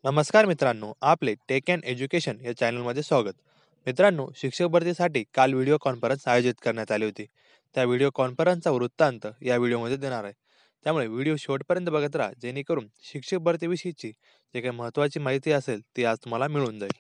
नमस्कार मित्रांनो, आपले टेक अँड एज्युकेशन या चॅनलमध्ये स्वागत. मित्रांनो, शिक्षक भरतीसाठी काल व्हिडिओ कॉन्फरन्स आयोजित करण्यात आली होती. त्या व्हिडिओ कॉन्फरन्सचा वृत्तांत या व्हिडिओमध्ये देणार आहे. त्यामुळे व्हिडिओ शेवटपर्यंत बघत राहा, जेणेकरून शिक्षक भरतीविषयीची जे काही महत्त्वाची माहिती असेल ती आज तुम्हाला मिळून जाईल.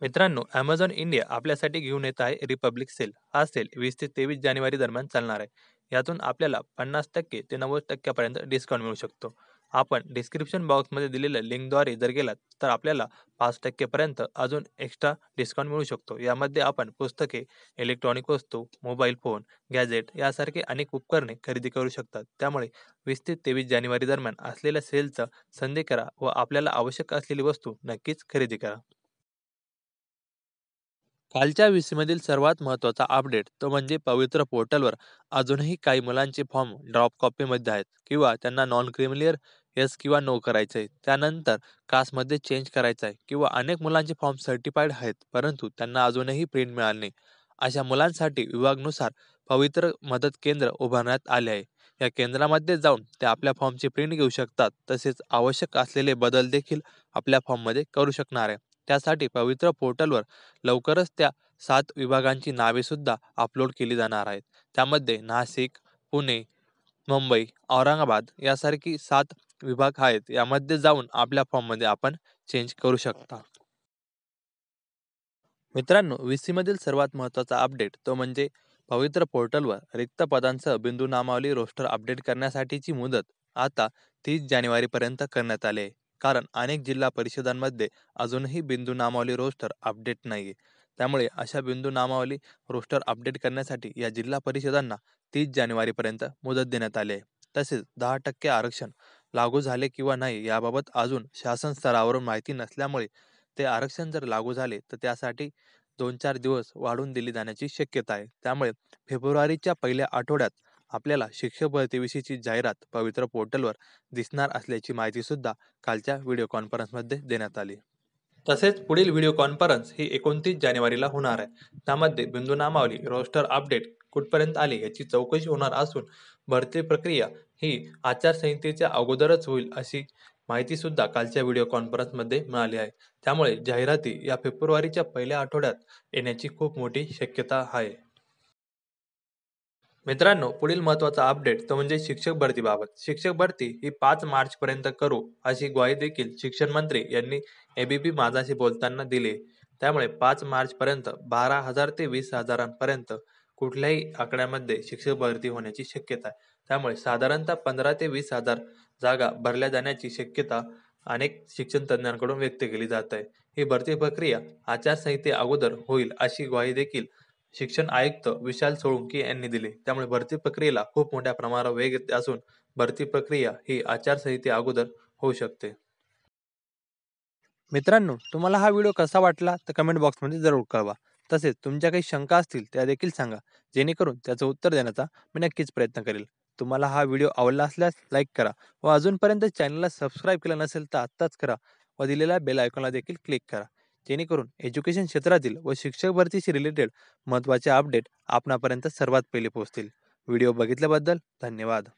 मित्रांनो, Amazon इंडिया आपल्यासाठी घेऊन येत आहे रिपब्लिक सेल. हा सेल 20 ते 23 जानेवारी दरम्यान चालणार आहे. यातून आपल्याला 50% ते 90% पर्यंत डिस्काउंट मिळू शकतो. आपण डिस्क्रिप्शन बॉक्समध्ये दिलेल्या लिंकद्वारे जर गेलात तर आपल्याला 5% पर्यंत अजून एक्स्ट्रा डिस्काउंट मिळू शकतो. यामध्ये आपण पुस्तके, इलेक्ट्रॉनिक वस्तू, मोबाईल फोन, गॅजेट यासारखे अनेक उपकरणे खरेदी करू शकतात. त्यामुळे 20 ते 23 जानेवारी दरम्यान असलेल्या सेलचा संधी करा व आपल्याला आवश्यक असलेली वस्तू नक्कीच खरेदी करा. कालच्या वीसमधील सर्वात महत्त्वाचा अपडेट तो म्हणजे पवित्र पोर्टलवर अजूनही काही मुलांचे फॉर्म ड्रॉप कॉपीमध्ये आहेत किंवा त्यांना नॉन क्रिमिलियर येस किंवा नो करायचे आहे. त्यानंतर कास्टमध्ये चेंज करायचं आहे किंवा अनेक मुलांचे फॉर्म सर्टिफाईड आहेत परंतु त्यांना अजूनही प्रिंट मिळाली नाही. अशा मुलांसाठी विभागानुसार पवित्र मदत केंद्र उभारण्यात आले आहे. या केंद्रामध्ये जाऊन ते आपल्या फॉर्मची प्रिंट घेऊ शकतात, तसेच आवश्यक असलेले बदल देखील आपल्या फॉर्ममध्ये करू शकणार आहे. त्यासाठी पवित्र पोर्टलवर लवकरच त्या 7 विभागांची नावे सुद्धा अपलोड केली जाणार आहेत. त्यामध्ये नाशिक, पुणे, मुंबई, औरंगाबाद यासारखी 7 विभाग आहेत. यामध्ये जाऊन आपल्या फॉर्ममध्ये आपण चेंज करू शकता. मित्रांनो, VC मधील सर्वात महत्त्वाचा अपडेट तो म्हणजे पवित्र पोर्टलवर रिक्त पदांसह बिंदू नामावली रोस्टर अपडेट करण्यासाठीची मुदत आता 30 जानेवारीपर्यंत करण्यात आली आहे. कारण अनेक जिल्हा परिषदांमध्ये अजूनही बिंदू नामावली रोस्टर अपडेट नाहीये. त्यामुळे अशा बिंदू नामावली रोस्टर अपडेट करण्यासाठी या जिल्हा परिषदांना 30 जानेवारीपर्यंत मुदत देण्यात आली आहे. तसेच 10% आरक्षण लागू झाले किंवा नाही याबाबत अजून शासन स्तरावरून माहिती नसल्यामुळे ते आरक्षण जर लागू झाले तर त्यासाठी 2-4 दिवस वाढवून दिली जाण्याची शक्यता आहे. त्यामुळे फेब्रुवारीच्या पहिल्या आठवड्यात आपल्याला शिक्षक भरतीविषयीची जाहिरात पवित्र पोर्टलवर दिसणार असल्याची माहिती सुद्धा कालच्या व्हिडिओ कॉन्फरन्समध्ये देण्यात आली. तसेच पुढील व्हिडिओ कॉन्फरन्स ही 29 जानेवारीला होणार आहे. त्यामध्ये बिंदू नामावली रोस्टर अपडेट कुठपर्यंत आले याची चौकशी होणार असून भरती प्रक्रिया ही आचारसंहितेच्या अगोदरच होईल अशी माहिती सुद्धा कालच्या व्हिडिओ कॉन्फरन्समध्ये मिळाली आहे. त्यामुळे जाहिराती या फेब्रुवारीच्या पहिल्या आठवड्यात येण्याची खूप मोठी शक्यता आहे. मित्रांनो, पुढील महत्त्वाचा अपडेट तो म्हणजे शिक्षक भरतीबाबत. शिक्षक भरती ही 5 मार्चपर्यंत करू अशी ग्वाही देखील शिक्षण मंत्री यांनी ABP माझाशी बोलताना दिली. त्यामुळे 5 मार्चपर्यंत 12,000 ते 20,000 पर्यंत कुठल्याही आकड्यामध्ये शिक्षक भरती होण्याची शक्यता आहे. त्यामुळे साधारणतः 15 ते 20,000 जागा भरल्या जाण्याची शक्यता अनेक शिक्षण तज्ज्ञांकडून व्यक्त केली जात आहे. ही भरती प्रक्रिया आचारसंहिते अगोदर होईल अशी ग्वाही देखील शिक्षण आयुक्त विशाल सोळंकी यांनी दिली. त्यामुळे भरती प्रक्रियेला खूप मोठ्या प्रमाणावर वेग येत असून भरती प्रक्रिया ही आचारसंहिते अगोदर होऊ शकते. मित्रांनो, तुम्हाला हा व्हिडिओ कसा वाटला तर कमेंट बॉक्समध्ये जरूर कळवा. तसेच तुमच्या काही शंका असतील त्या देखील सांगा, जेणेकरून त्याचं उत्तर देण्याचा मी नक्कीच प्रयत्न करेल. तुम्हाला हा व्हिडिओ आवडला असल्यास लाईक करा व अजूनपर्यंत चॅनलला सबस्क्राईब केलं नसेल तर आत्ताच करा व दिलेल्या बेल आयकॉनला देखील क्लिक करा, जेणेकरून एज्युकेशन क्षेत्रातील व शिक्षक भरतीशी रिलेटेड महत्त्वाचे अपडेट आपणापर्यंत सर्वात पहिले पोहोचतील. व्हिडिओ बघितल्याबद्दल धन्यवाद.